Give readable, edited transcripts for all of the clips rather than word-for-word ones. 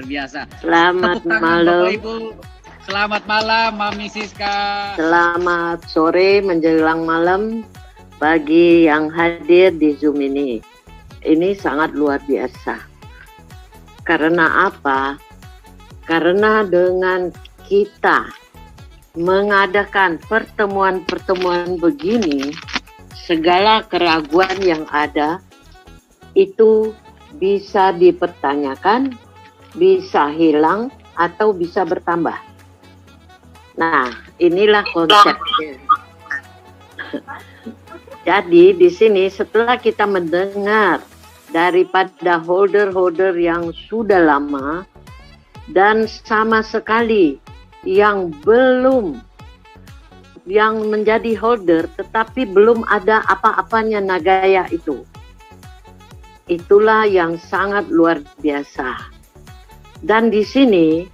biasa. Selamat Tepuk tangan, malam. Bapak Ibu. Selamat malam, Mami Siska. Selamat sore menjelang malam bagi yang hadir di Zoom ini. Ini sangat luar biasa. Karena apa? Karena dengan kita mengadakan pertemuan-pertemuan begini, segala keraguan yang ada itu bisa dipertanyakan, bisa hilang, atau bisa bertambah. Nah, inilah konsepnya. Jadi di sini setelah kita mendengar daripada holder-holder yang sudah lama dan sama sekali yang belum, yang menjadi holder tetapi belum ada apa-apanya Nagaya itu. Itulah yang sangat luar biasa. Dan di sini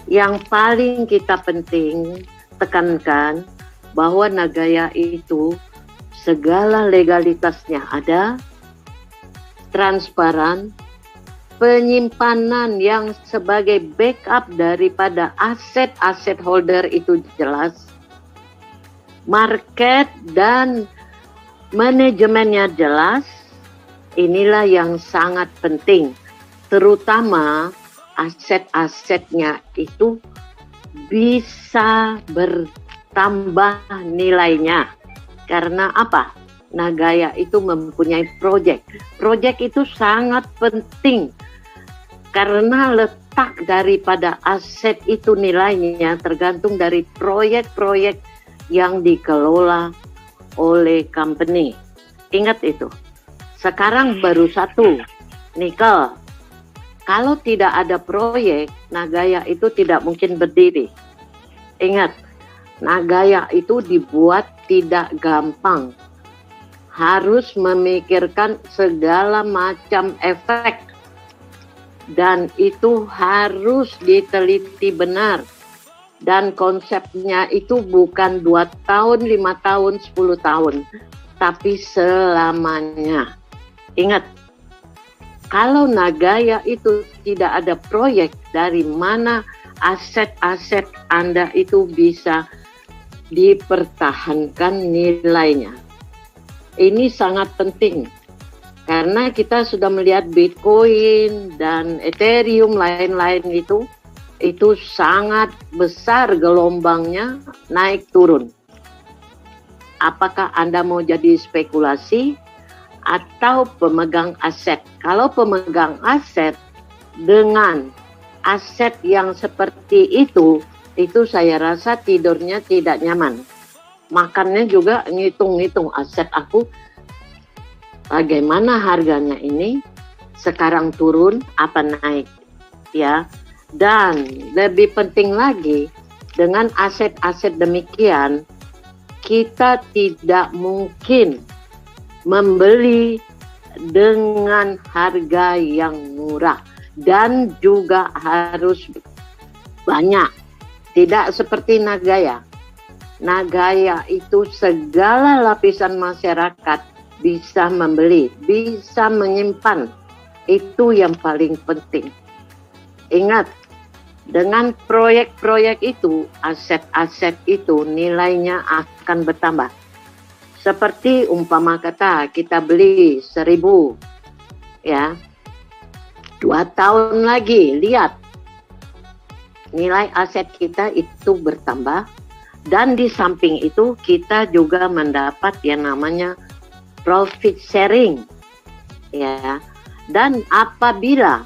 yang paling kita penting tekankan bahwa Nagaya itu segala legalitasnya ada, transparan, penyimpanan yang sebagai backup daripada aset-aset holder itu jelas, market dan manajemennya jelas. Inilah yang sangat penting, terutama aset-asetnya itu bisa bertambah nilainya. Karena apa? Nagaya itu mempunyai proyek. Proyek itu sangat penting karena letak daripada aset itu nilainya tergantung dari proyek-proyek yang dikelola oleh company. Ingat itu. Sekarang baru satu, nikel. Kalau tidak ada proyek, Nagaya itu tidak mungkin berdiri. Ingat, Nagaya itu dibuat tidak gampang. Harus memikirkan segala macam efek. Dan itu harus diteliti benar. Dan konsepnya itu bukan 2 tahun, 5 tahun, 10 tahun. Tapi selamanya. Ingat, kalau Nagaya itu tidak ada proyek, dari mana aset-aset Anda itu bisa dipertahankan nilainya? Ini sangat penting, karena kita sudah melihat Bitcoin dan Ethereum lain-lain itu sangat besar gelombangnya, naik turun. Apakah Anda mau jadi spekulasi atau pemegang aset? Kalau pemegang aset dengan aset yang seperti itu saya rasa tidurnya tidak nyaman. Makannya juga ngitung-ngitung aset aku, bagaimana harganya ini, sekarang turun apa naik, ya. Dan lebih penting lagi, dengan aset-aset demikian, kita tidak mungkin membeli dengan harga yang murah dan juga harus banyak. Tidak seperti Nagaya. Nagaya itu segala lapisan masyarakat bisa membeli, bisa menyimpan. Itu yang paling penting. Ingat, dengan proyek-proyek itu, aset-aset itu nilainya akan bertambah. Seperti umpama kata kita beli 1.000, ya, 2 tahun lagi lihat nilai aset kita itu bertambah, dan di samping itu kita juga mendapat yang namanya profit sharing, ya. Dan apabila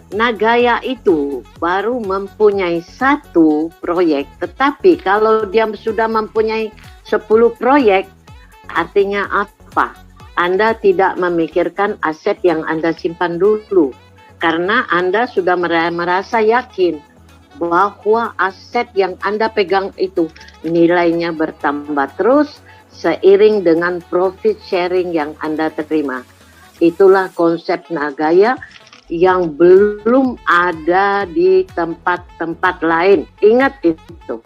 Nagaya itu baru mempunyai 1 proyek, tetapi kalau dia sudah mempunyai 10 proyek, artinya apa? Anda tidak memikirkan aset yang Anda simpan dulu, karena Anda sudah merasa yakin bahwa aset yang Anda pegang itu nilainya bertambah terus seiring dengan profit sharing yang Anda terima. Itulah konsep Nagaya yang belum ada di tempat-tempat lain. Ingat itu.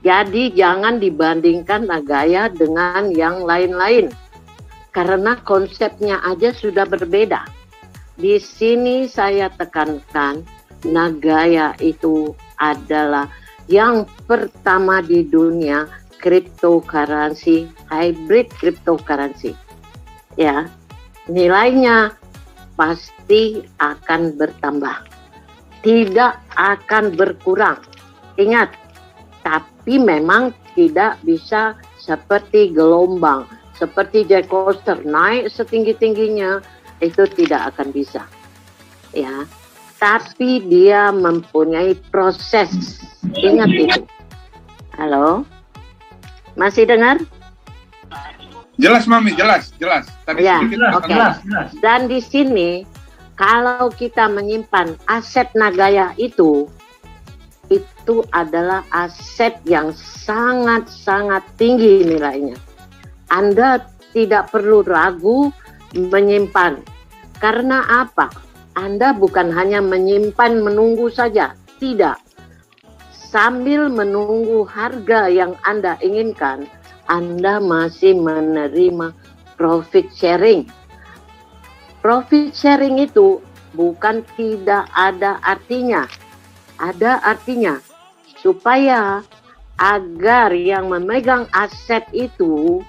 Jadi jangan dibandingkan Nagaya dengan yang lain-lain. Karena konsepnya aja sudah berbeda. Di sini saya tekankan Nagaya itu adalah yang pertama di dunia cryptocurrency, hybrid cryptocurrency. Ya, nilainya pasti akan bertambah, tidak akan berkurang. Ingat, tapi memang tidak bisa seperti gelombang, seperti jet coaster naik setinggi-tingginya, itu tidak akan bisa. Ya, tapi dia mempunyai proses. Ingat itu. Halo? Masih dengar? Jelas, Mami, jelas. Tadi Ya, sedikit oke. jelas. Dan di sini, kalau kita menyimpan aset Nagaya itu adalah aset yang sangat-sangat tinggi nilainya. Anda tidak perlu ragu menyimpan. Karena apa? Anda bukan hanya menyimpan menunggu saja. Tidak. Sambil menunggu harga yang Anda inginkan, Anda masih menerima profit sharing. Profit sharing itu bukan tidak ada artinya. Ada artinya. Supaya agar yang memegang aset itu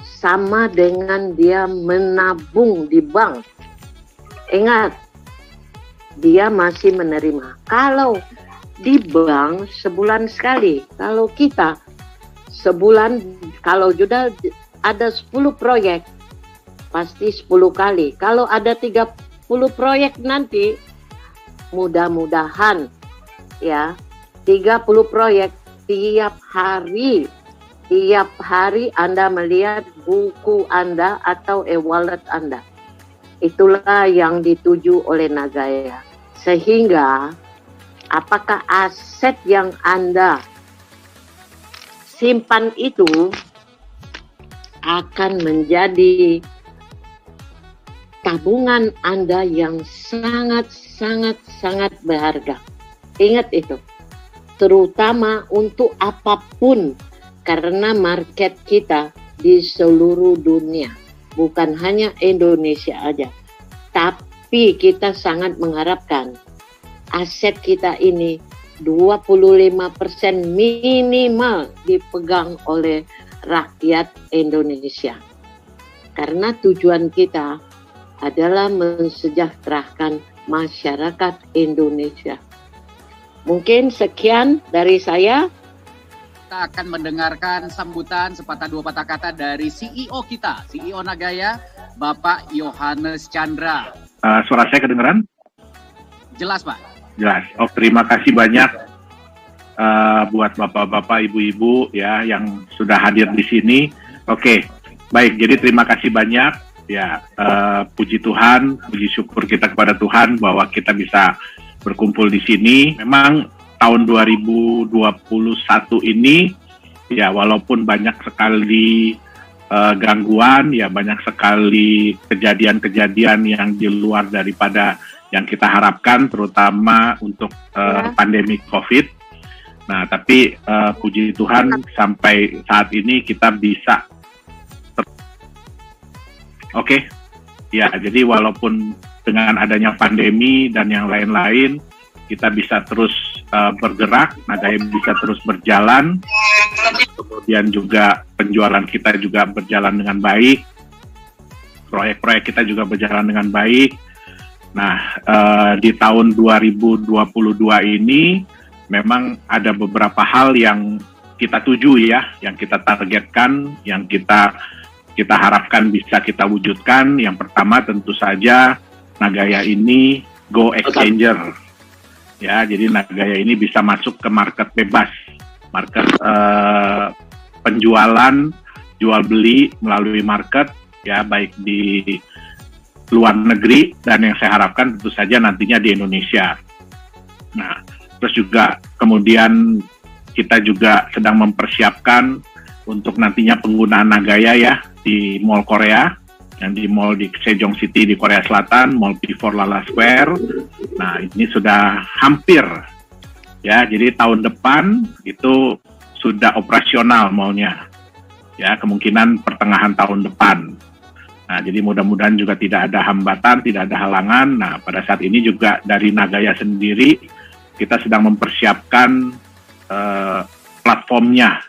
sama dengan dia menabung di bank. Ingat, dia masih menerima. Kalau di bank sebulan sekali, kalau kita sebulan, kalau sudah ada 10 proyek, pasti 10 kali. Kalau ada 30 proyek nanti, mudah-mudahan ya, 30 proyek tiap hari Anda melihat buku Anda atau e-wallet Anda. Itulah yang dituju oleh Nagaya. Sehingga apakah aset yang Anda simpan itu akan menjadi tabungan Anda yang sangat berharga. Ingat itu. Terutama untuk apapun, karena market kita di seluruh dunia. Bukan hanya Indonesia aja. Tapi kita sangat mengharapkan aset kita ini 25% minimal dipegang oleh rakyat Indonesia. Karena tujuan kita adalah mensejahterakan masyarakat Indonesia. Mungkin sekian dari saya. Kita akan mendengarkan sambutan sepatah dua patah kata dari CEO kita, CEO Nagaya, Bapak Yohanes Chandra. Suara saya kedengeran? Jelas, Pak? Jelas. Oh, terima kasih banyak buat bapak-bapak, ibu-ibu ya yang sudah hadir di sini. Oke, baik. Jadi terima kasih banyak ya. Puji Tuhan, puji syukur kita kepada Tuhan bahwa kita bisa berkumpul di sini. Memang tahun 2021 ini ya walaupun banyak sekali gangguan, ya banyak sekali kejadian-kejadian yang di luar daripada yang kita harapkan, terutama untuk pandemi COVID. Nah, tapi puji Tuhan sampai saat ini kita bisa. Oke, ya jadi walaupun dengan adanya pandemi dan yang lain-lain, kita bisa terus bergerak, Nagaya bisa terus berjalan, kemudian juga penjualan kita juga berjalan dengan baik, proyek-proyek kita juga berjalan dengan baik. Nah, di tahun 2022 ini memang ada beberapa hal yang kita tuju ya, yang kita targetkan, yang kita harapkan bisa kita wujudkan. Yang pertama tentu saja Nagaya ini go exchanger. Ya, jadi Nagaya ini bisa masuk ke market bebas, market penjualan, jual beli melalui market, ya baik di luar negeri dan yang saya harapkan tentu saja nantinya di Indonesia. Nah, terus juga kemudian kita juga sedang mempersiapkan untuk nantinya penggunaan Nagaya ya di Mall Korea, yang di Mall di Sejong City di Korea Selatan, Mall P4 Lala Square. Nah, ini sudah hampir ya, jadi tahun depan itu sudah operasional mallnya ya, kemungkinan pertengahan tahun depan. Nah, jadi mudah-mudahan juga tidak ada hambatan, tidak ada halangan. Nah, pada saat ini juga dari Nagaya sendiri, kita sedang mempersiapkan platformnya.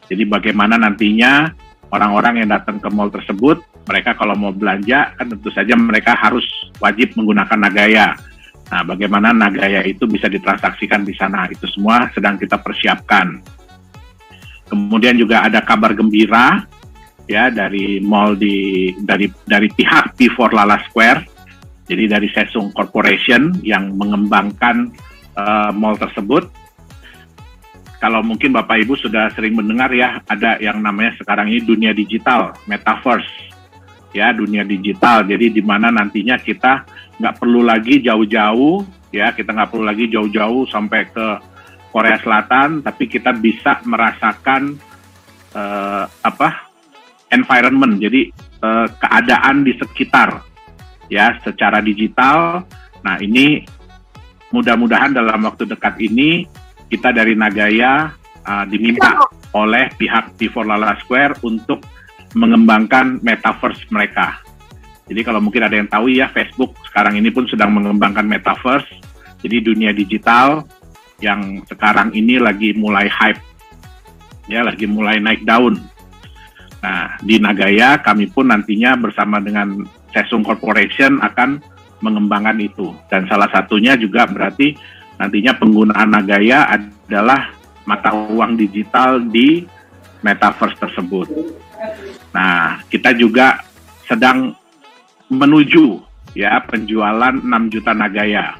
Jadi bagaimana nantinya orang-orang yang datang ke mall tersebut, mereka kalau mau belanja, kan tentu saja mereka harus wajib menggunakan Nagaya. Nah, bagaimana Nagaya itu bisa ditransaksikan di sana, itu semua sedang kita persiapkan. Kemudian juga ada kabar gembira, ya, dari mall dari pihak P4 Lala Square, jadi dari Sesung Corporation yang mengembangkan mall tersebut. Kalau mungkin Bapak Ibu sudah sering mendengar ya, ada yang namanya sekarang ini dunia digital, metaverse, ya, dunia digital. Jadi di mana nantinya kita nggak perlu lagi jauh-jauh, ya, kita nggak perlu lagi jauh-jauh sampai ke Korea Selatan, tapi kita bisa merasakan environment, jadi keadaan di sekitar, ya, secara digital. Nah, ini mudah-mudahan dalam waktu dekat ini kita dari Nagaya diminta oleh pihak P4 Lala Square untuk mengembangkan metaverse mereka. Jadi kalau mungkin ada yang tahu ya, Facebook sekarang ini pun sedang mengembangkan metaverse, jadi dunia digital yang sekarang ini lagi mulai hype, ya, lagi mulai naik daun. Nah, di Nagaya kami pun nantinya bersama dengan Sesung Corporation akan mengembangkan itu. Dan salah satunya juga berarti nantinya penggunaan Nagaya adalah mata uang digital di metaverse tersebut. Nah, kita juga sedang menuju, ya, penjualan 6 juta Nagaya.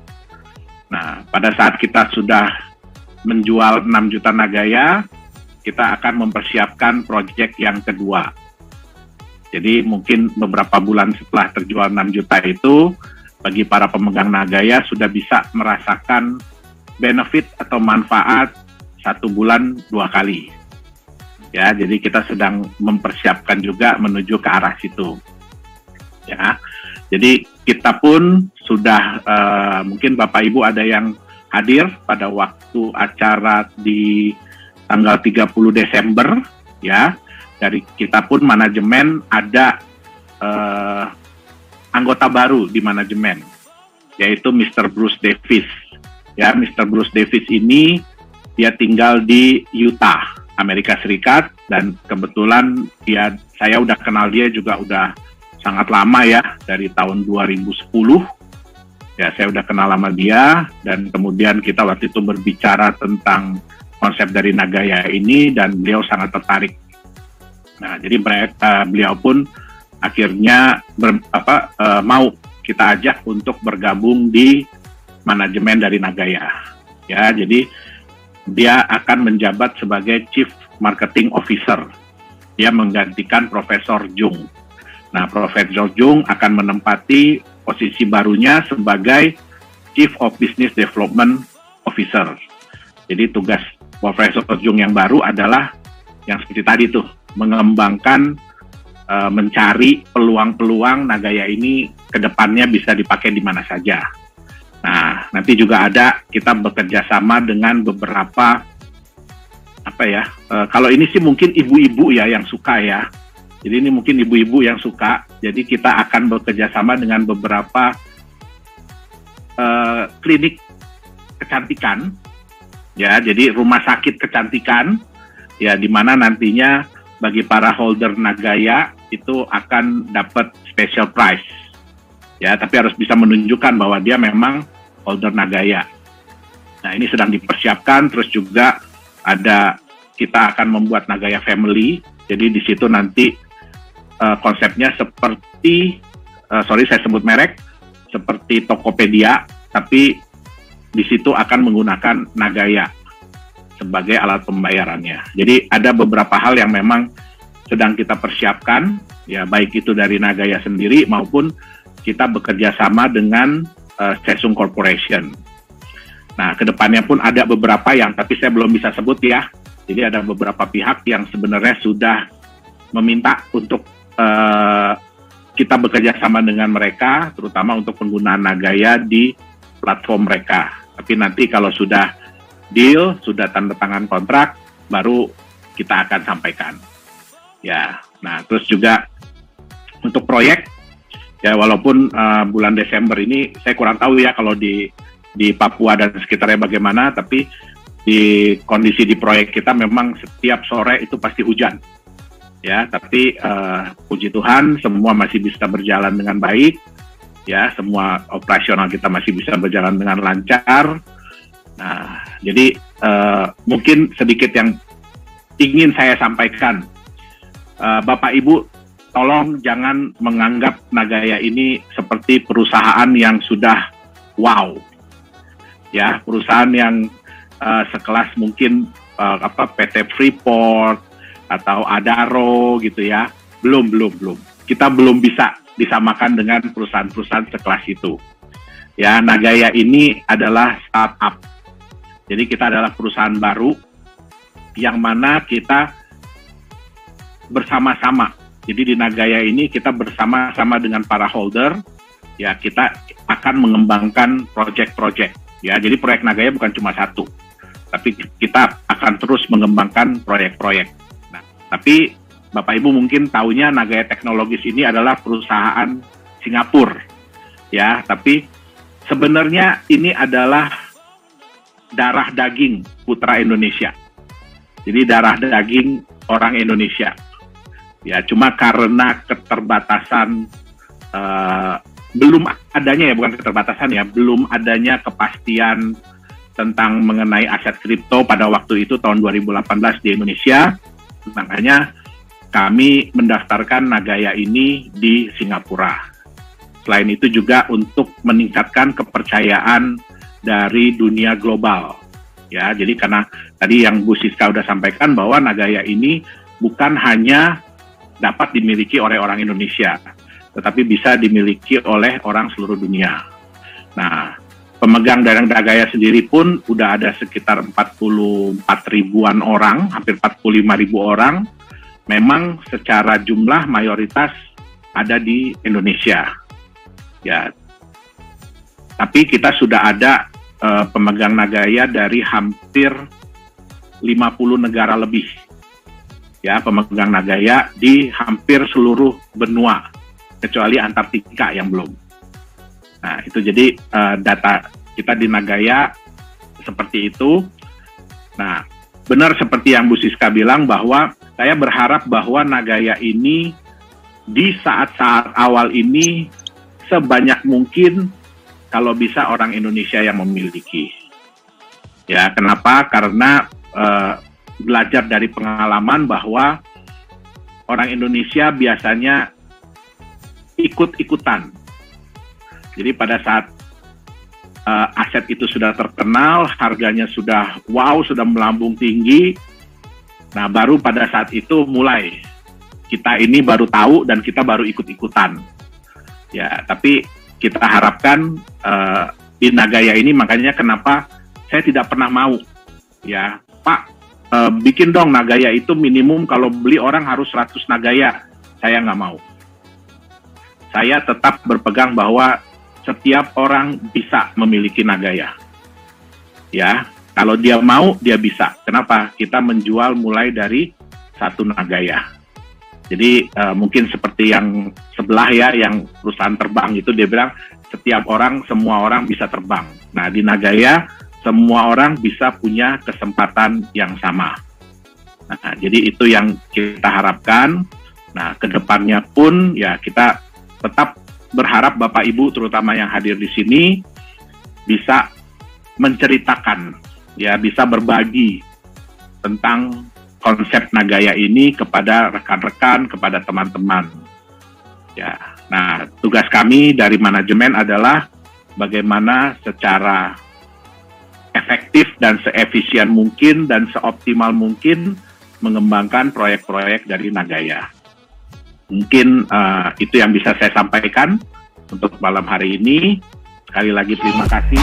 Nah, pada saat kita sudah menjual 6 juta Nagaya, kita akan mempersiapkan proyek yang kedua. Jadi mungkin beberapa bulan setelah terjual 6 juta itu, bagi para pemegang Nagaya sudah bisa merasakan benefit atau manfaat 1 bulan 2 kali. Ya, jadi kita sedang mempersiapkan juga menuju ke arah situ. Ya, jadi kita pun sudah mungkin Bapak Ibu ada yang hadir pada waktu acara di tanggal 30 Desember, ya, dari kita pun manajemen ada anggota baru di manajemen, yaitu Mr. Bruce Davis. Ya, Mr. Bruce Davis ini dia tinggal di Utah, Amerika Serikat, dan kebetulan saya udah kenal dia juga udah sangat lama ya, dari tahun 2010. Ya, saya udah kenal sama dia, dan kemudian kita waktu itu berbicara tentang konsep dari Nagaya ini, dan beliau sangat tertarik. Nah, jadi beliau pun akhirnya mau kita ajak untuk bergabung di manajemen dari Nagaya. Ya, jadi dia akan menjabat sebagai Chief Marketing Officer. Dia menggantikan Profesor Jung. Nah, Profesor Jung akan menempati posisi barunya sebagai Chief of Business Development Officer. Jadi tugas Profesor Jung yang baru adalah yang seperti tadi tuh, mengembangkan, mencari peluang-peluang Nagaya ini ke depannya bisa dipakai di mana saja. Nah, nanti juga ada kita bekerja sama dengan beberapa kalau ini sih mungkin ibu-ibu ya yang suka ya. Jadi ini mungkin ibu-ibu yang suka. Jadi kita akan bekerja sama dengan beberapa klinik kecantikan. Ya, jadi rumah sakit kecantikan, ya, di mana nantinya bagi para holder Nagaya itu akan dapat special price. Ya, tapi harus bisa menunjukkan bahwa dia memang holder Nagaya. Nah, ini sedang dipersiapkan. Terus juga kita akan membuat Nagaya Family. Jadi di situ nanti konsepnya seperti, saya sebut merek, seperti Tokopedia, tapi di situ akan menggunakan Nagaya sebagai alat pembayarannya. Jadi ada beberapa hal yang memang sedang kita persiapkan, ya, baik itu dari Nagaya sendiri maupun kita bekerja sama dengan Sesung Corporation. Nah, kedepannya pun ada beberapa yang, tapi saya belum bisa sebut ya. Jadi ada beberapa pihak yang sebenarnya sudah meminta untuk kita bekerja sama dengan mereka, terutama untuk penggunaan Nagaya di platform mereka. Tapi nanti kalau sudah deal, sudah tanda tangan kontrak, baru kita akan sampaikan. Ya, nah terus juga untuk proyek. Ya, walaupun bulan Desember ini saya kurang tahu ya kalau di Papua dan sekitarnya bagaimana, tapi di kondisi di proyek kita memang setiap sore itu pasti hujan. Ya, tapi puji Tuhan semua masih bisa berjalan dengan baik. Ya, semua operasional kita masih bisa berjalan dengan lancar. Nah, jadi mungkin sedikit yang ingin saya sampaikan, Bapak Ibu, tolong jangan menganggap Nagaya ini seperti perusahaan yang sudah wow, ya, perusahaan yang sekelas mungkin PT Freeport atau Adaro gitu ya, belum. Kita belum bisa disamakan dengan perusahaan-perusahaan sekelas itu. Ya, Nagaya ini adalah startup. Jadi kita adalah perusahaan baru yang mana kita bersama-sama. Jadi di Nagaya ini kita bersama-sama dengan para holder, ya kita akan mengembangkan proyek-proyek. Ya, jadi proyek Nagaya bukan cuma satu, tapi kita akan terus mengembangkan proyek-proyek. Nah, tapi Bapak Ibu mungkin taunya Nagaya Technologies ini adalah perusahaan Singapura, ya. Tapi sebenarnya ini adalah darah daging putra Indonesia. Jadi darah daging orang Indonesia. Ya, cuma karena keterbatasan belum adanya ya, bukan keterbatasan ya, belum adanya kepastian tentang mengenai aset kripto pada waktu itu tahun 2018 di Indonesia, makanya kami mendaftarkan Nagaya ini di Singapura. Selain itu juga untuk meningkatkan kepercayaan dari dunia global. Ya, jadi karena tadi yang Bu Siska udah sampaikan bahwa Nagaya ini bukan hanya dapat dimiliki oleh orang Indonesia, tetapi bisa dimiliki oleh orang seluruh dunia. Nah, pemegang dari Nagaya sendiri pun udah ada sekitar 44 ribuan orang, hampir 45 ribu orang. Memang secara jumlah mayoritas ada di Indonesia. Ya, tapi kita sudah ada pemegang Nagaya dari hampir 50 negara lebih. Ya, pemegang Nagaya di hampir seluruh benua, kecuali Antartika yang belum. Nah, itu jadi data kita di Nagaya seperti itu. Nah, benar seperti yang Bu Siska bilang bahwa saya berharap bahwa Nagaya ini di saat-saat awal ini sebanyak mungkin kalau bisa orang Indonesia yang memiliki. Ya, kenapa? Karena belajar dari pengalaman bahwa orang Indonesia biasanya ikut-ikutan. Jadi pada saat aset itu sudah terkenal, harganya sudah wow, sudah melambung tinggi, nah baru pada saat itu mulai kita ini baru tahu dan kita baru ikut-ikutan. Ya, tapi kita harapkan di Nagaya ini, makanya kenapa saya tidak pernah mau, ya Pak, bikin dong Nagaya itu minimum kalau beli orang harus 100 Nagaya. Saya nggak mau. Saya tetap berpegang bahwa setiap orang bisa memiliki Nagaya. Ya, kalau dia mau, dia bisa. Kenapa? Kita menjual mulai dari 1 Nagaya. Jadi mungkin seperti yang sebelah ya, yang perusahaan terbang itu dia bilang setiap orang, semua orang bisa terbang. Nah, di Nagaya semua orang bisa punya kesempatan yang sama. Nah, jadi itu yang kita harapkan. Nah, kedepannya pun ya kita tetap berharap Bapak Ibu terutama yang hadir di sini bisa menceritakan, ya bisa berbagi tentang konsep Nagaya ini kepada rekan-rekan, kepada teman-teman. Ya, nah tugas kami dari manajemen adalah bagaimana secara efektif dan seefisien mungkin dan seoptimal mungkin mengembangkan proyek-proyek dari Nagaya. Mungkin itu yang bisa saya sampaikan untuk malam hari ini. Sekali lagi terima kasih.